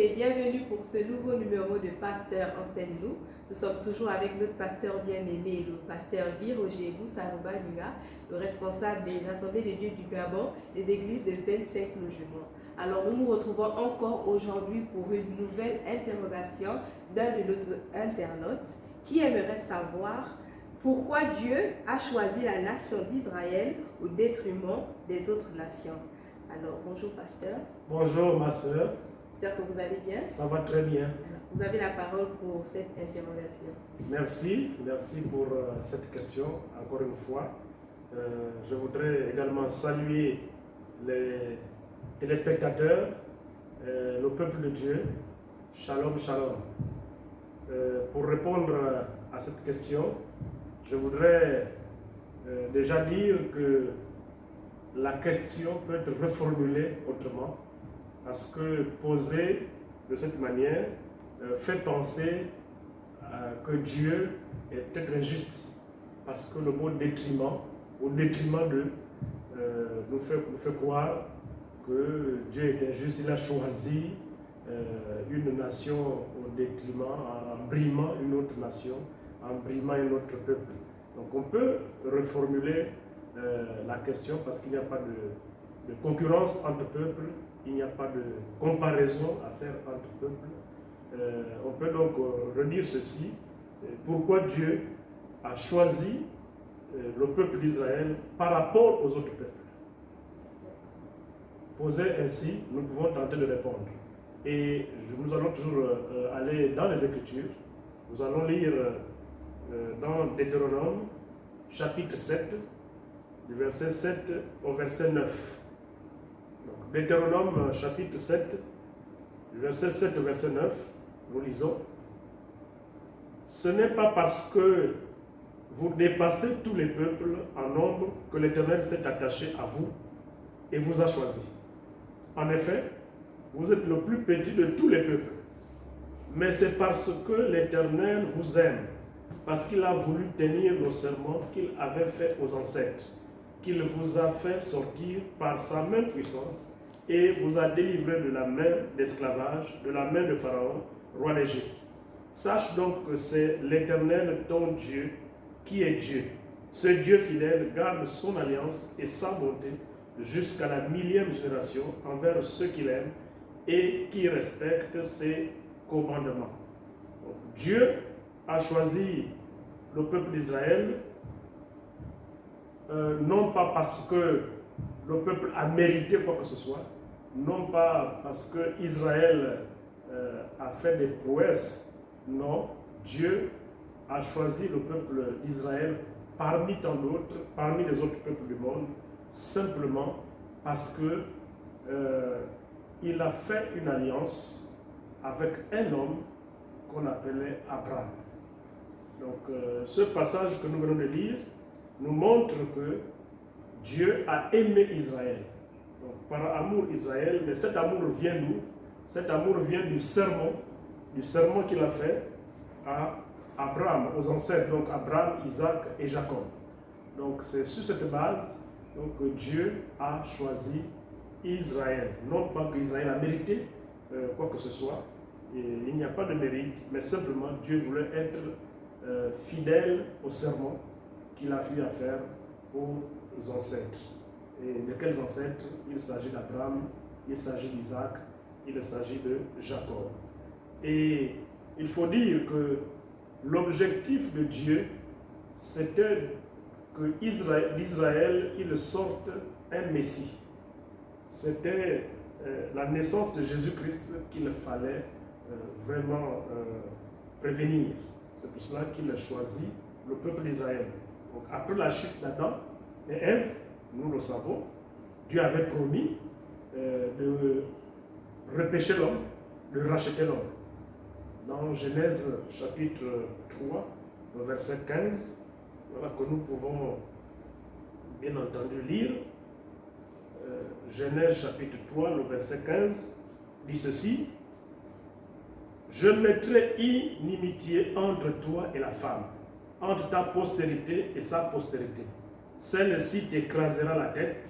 et bienvenue pour ce nouveau numéro de Pasteur Enseigne-nous. Nous sommes toujours avec notre pasteur bien-aimé, le pasteur Guy Roger Boussarouba Linga, le responsable des Assemblées de Dieu du Gabon, des églises de 25 logements. Alors nous nous retrouvons encore aujourd'hui pour une nouvelle interrogation d'un de nos internautes qui aimerait savoir pourquoi Dieu a choisi la nation d'Israël au détriment des autres nations. Alors bonjour pasteur. Bonjour ma soeur. J'espère que vous allez bien. Ça va très bien. Vous avez la parole pour cette interrogation. Merci pour cette question, encore une fois. Je voudrais également saluer les téléspectateurs, le peuple de Dieu. Shalom, shalom. Pour répondre à cette question, je voudrais déjà dire que la question peut être reformulée autrement, parce que posée de cette manière fait penser que Dieu est peut-être injuste, parce que le mot détriment, au détriment de, nous fait croire que Dieu est injuste. Il a choisi une nation au détriment, en brimant une autre nation, en brimant un autre peuple. Donc on peut reformuler la question, parce qu'il n'y a pas de concurrence entre peuples, il n'y a pas de comparaison à faire entre peuples. On peut donc redire ceci: pourquoi Dieu a choisi le peuple d'Israël par rapport aux autres peuples. Posé ainsi, nous pouvons tenter de répondre. Et nous allons toujours aller dans les Écritures. Nous allons lire dans Deutéronome, chapitre 7, du verset 7 au verset 9. Donc, Deutéronome, chapitre 7, du verset 7 au verset 9, nous lisons: Ce n'est pas parce que vous dépassez tous les peuples en nombre que l'Éternel s'est attaché à vous et vous a choisi. En effet, vous êtes le plus petit de tous les peuples. Mais c'est parce que l'Éternel vous aime, parce qu'il a voulu tenir le serment qu'il avait fait aux ancêtres, qu'il vous a fait sortir par sa main puissante et vous a délivré de la main d'esclavage, de la main de Pharaon, roi d'Égypte. Sache donc que c'est l'Éternel ton Dieu qui est Dieu. Ce Dieu fidèle garde son alliance et sa bonté jusqu'à la 1000e génération envers ceux qu'il aime et qui respectent ses commandements. Donc, Dieu a choisi le peuple d'Israël non pas parce que le peuple a mérité quoi que ce soit, non pas parce que Israël a fait des prouesses, non, Dieu a choisi le peuple d'Israël parmi tant d'autres, parmi les autres peuples du monde, simplement parce que il a fait une alliance avec un homme qu'on appelait Abraham. Donc ce passage que nous venons de lire nous montre que Dieu a aimé Israël. Donc, par amour Israël, mais cet amour vient d'où? Cet amour vient du serment qu'il a fait à Abraham, aux ancêtres, donc Abraham, Isaac et Jacob. Donc c'est sur cette base donc, que Dieu a choisi Israël. Non pas qu'Israël a mérité quoi que ce soit, et il n'y a pas de mérite, mais simplement Dieu voulait être fidèle au serment qu'il a fait à faire aux ancêtres. Et de quels ancêtres? Il s'agit d'Abraham, il s'agit d'Isaac, il s'agit de Jacob. Et il faut dire que l'objectif de Dieu, c'était que d'Israël, il sorte un Messie. C'était la naissance de Jésus-Christ qu'il fallait vraiment prévenir. C'est pour cela qu'il a choisi le peuple d'Israël. Donc, après la chute d'Adam et Ève, nous le savons, Dieu avait promis de repêcher l'homme, de racheter l'homme. Dans Genèse chapitre 3, le verset 15, voilà, que nous pouvons bien entendu lire. Genèse chapitre 3, le verset 15, dit ceci: Je mettrai inimitié entre toi et la femme, entre ta postérité et sa postérité. Celle-ci t'écrasera la tête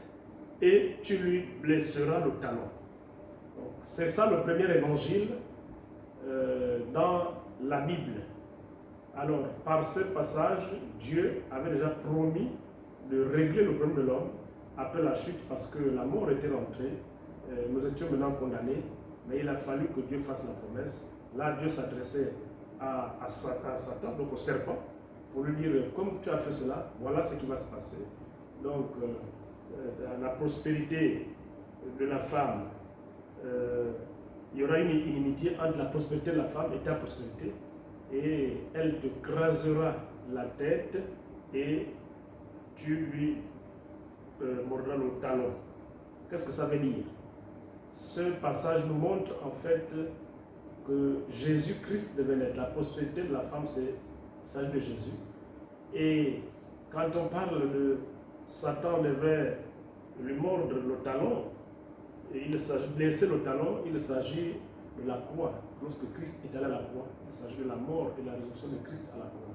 et tu lui blesseras le talon. Donc, c'est ça le premier évangile dans la Bible. Alors, par ce passage, Dieu avait déjà promis de régler le problème de l'homme après la chute parce que la mort était rentrée. Nous étions maintenant condamnés, mais il a fallu que Dieu fasse la promesse. Là, Dieu s'adressait à Satan, donc au serpent, pour lui dire, comme tu as fait cela, voilà ce qui va se passer. Donc, la prospérité de la femme, il y aura une inimitié entre la prospérité de la femme et ta prospérité, et elle te crasera la tête et tu lui mordras le talon. Qu'est-ce que ça veut dire? Ce passage nous montre en fait que Jésus-Christ devait naître. La prospérité de la femme, c'est celle de Jésus. Et quand on parle de Satan devait lui mordre le talon, et il s'agit de blesser le talon, il s'agit de la croix. Lorsque Christ est allé à la croix, il s'agit de la mort et de la résurrection de Christ à la croix.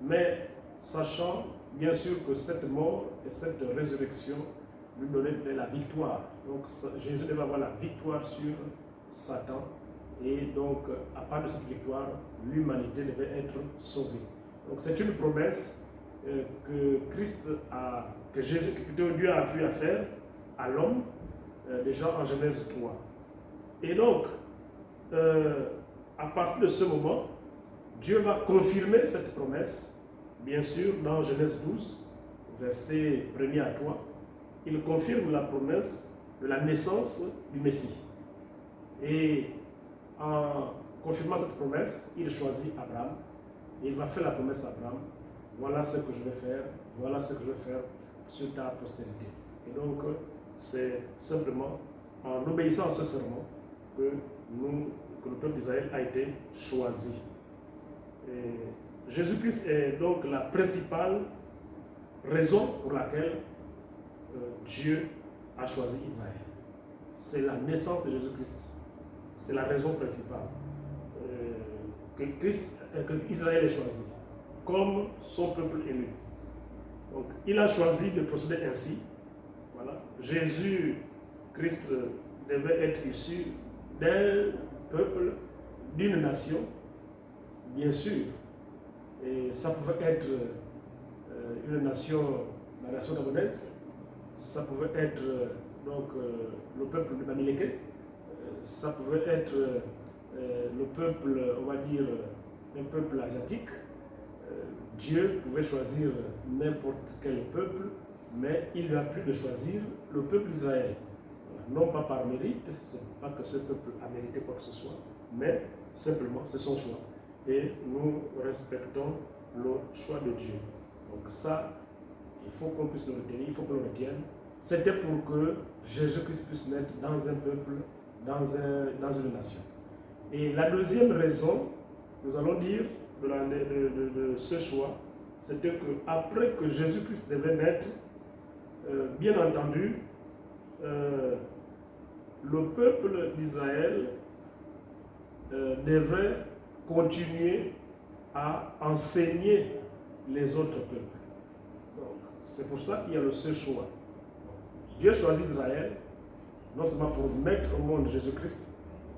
Mais sachant bien sûr que cette mort et cette résurrection lui donnaient la victoire. Donc Jésus devait avoir la victoire sur Satan. Et donc, à part de cette victoire, l'humanité devait être sauvée. Donc c'est une promesse que Dieu a vu à faire à l'homme, déjà en Genèse 3. Et donc, à partir de ce moment, Dieu va confirmer cette promesse, bien sûr, dans Genèse 12, verset 1er à 3. Il confirme la promesse de la naissance du Messie. Et en confirmant cette promesse, il choisit Abraham. Et il va faire la promesse à Abraham. Voilà ce que je vais faire, voilà ce que je vais faire sur ta postérité. Et donc, c'est simplement en obéissant à ce serment que le peuple d'Israël a été choisi. Et Jésus-Christ est donc la principale raison pour laquelle Dieu a choisi Israël. C'est la naissance de Jésus-Christ. C'est la raison principale que Israël est choisi comme son peuple élu. Donc, il a choisi de procéder ainsi. Voilà. Jésus-Christ devait être issu d'un peuple, d'une nation, bien sûr. Et ça pouvait être une nation, la nation gabonaise. Ça pouvait être le peuple de Bamileke. Ça pouvait être le peuple, on va dire, un peuple asiatique. Dieu pouvait choisir n'importe quel peuple, mais il lui a plu de choisir le peuple d'Israël. Non pas par mérite, ce n'est pas que ce peuple a mérité quoi que ce soit, mais simplement c'est son choix. Et nous respectons le choix de Dieu. Donc ça, il faut qu'on puisse le retenir, il faut qu'on le retienne. C'était pour que Jésus-Christ puisse naître dans un peuple, dans une nation. Et la deuxième raison, nous allons dire, de ce choix, c'était qu'après que Jésus-Christ devait naître, bien entendu, le peuple d'Israël devait continuer à enseigner les autres peuples. C'est pour cela qu'il y a ce choix. Dieu choisit Israël, non seulement pour mettre au monde Jésus-Christ,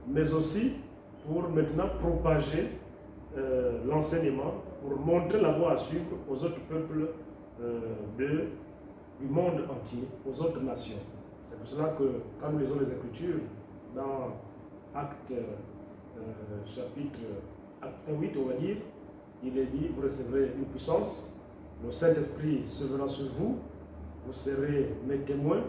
mais aussi pour maintenant propager l'enseignement, pour montrer la voie à suivre aux autres peuples du monde entier, aux autres nations. C'est pour cela que quand nous lisons les Écritures, dans Acte chapitre 1:8, on va dire, il est dit, vous recevrez une puissance, le Saint-Esprit se verra sur vous, vous serez mes témoins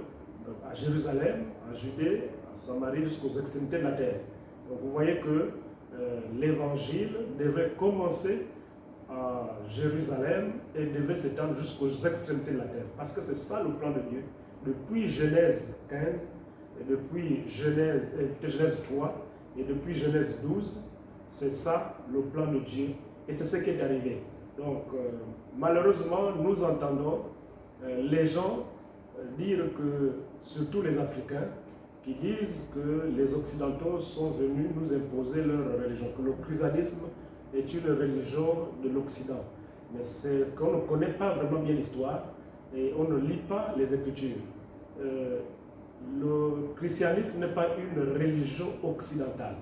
à Jérusalem, à Judée, à Samarie, jusqu'aux extrémités de la terre. Donc vous voyez que l'évangile devait commencer à Jérusalem et devait s'étendre jusqu'aux extrémités de la terre. Parce que c'est ça le plan de Dieu. Depuis Genèse 15, et depuis Genèse 3, et depuis Genèse 12, c'est ça le plan de Dieu. Et c'est ce qui est arrivé. Donc, malheureusement, nous entendons les gens dire que, surtout les Africains, qui disent que les Occidentaux sont venus nous imposer leur religion, que le christianisme est une religion de l'Occident. Mais c'est qu'on ne connaît pas vraiment bien l'histoire et on ne lit pas les Écritures. le christianisme n'est pas une religion occidentale.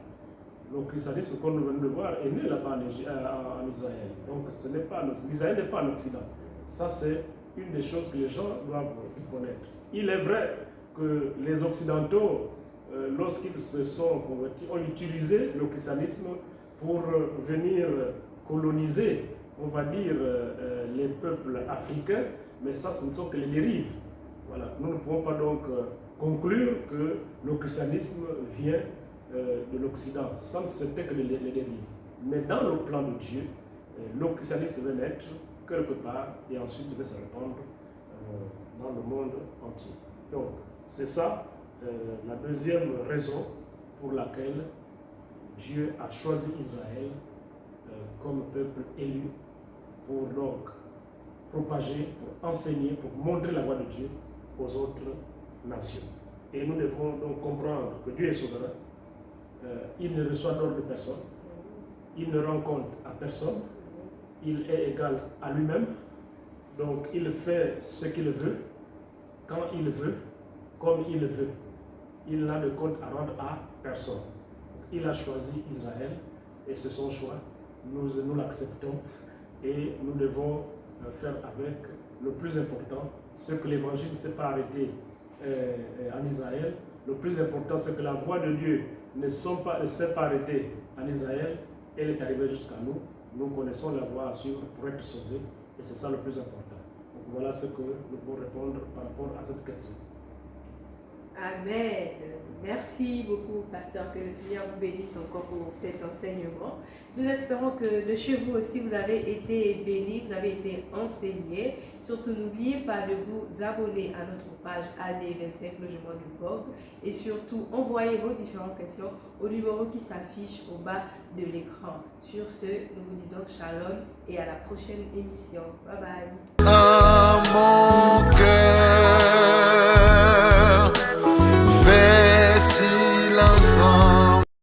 Le christianisme, comme nous venons de le voir, est né là-bas en Israël. Donc l'Israël n'est pas en Occident. Ça, c'est une des choses que les gens doivent connaître. Il est vrai que les Occidentaux, lorsqu'ils se sont convertis, ont utilisé le christianisme pour venir coloniser, on va dire, les peuples africains, mais ça, ce ne sont que les dérives. Voilà. Nous ne pouvons pas donc conclure que le christianisme vient de l'Occident. Ça, c'était que les dérives. Mais dans le plan de Dieu, le christianisme devait naître quelque part et ensuite devait se répandre dans le monde entier. Donc, c'est ça la deuxième raison pour laquelle Dieu a choisi Israël comme peuple élu pour donc propager, pour enseigner, pour montrer la voie de Dieu aux autres nations. Et nous devons donc comprendre que Dieu est souverain. Il ne reçoit d'ordre de personne. Il ne rend compte à personne. Il est égal à lui-même. Donc il fait ce qu'il veut, quand il veut, comme il veut. Il n'a de compte à rendre à personne. Il a choisi Israël et c'est son choix. Nous l'acceptons et nous devons faire avec le plus important, ce que l'évangile ne s'est pas arrêté en Israël. Le plus important, c'est que la voix de Dieu ne s'est pas arrêtée en Israël. Elle est arrivée jusqu'à nous. Nous connaissons la voie à suivre pour être sauvés et c'est ça le plus important. Donc voilà ce que nous pouvons répondre par rapport à cette question. Amen. Merci beaucoup, pasteur. Que le Seigneur vous bénisse encore pour cet enseignement. Nous espérons que de chez vous aussi, vous avez été bénis, vous avez été enseignés. Surtout, n'oubliez pas de vous abonner à notre page AD25 Logement du Borg. Et surtout, envoyez vos différentes questions au numéro qui s'affiche au bas de l'écran. Sur ce, nous vous disons shalom et à la prochaine émission. Bye bye.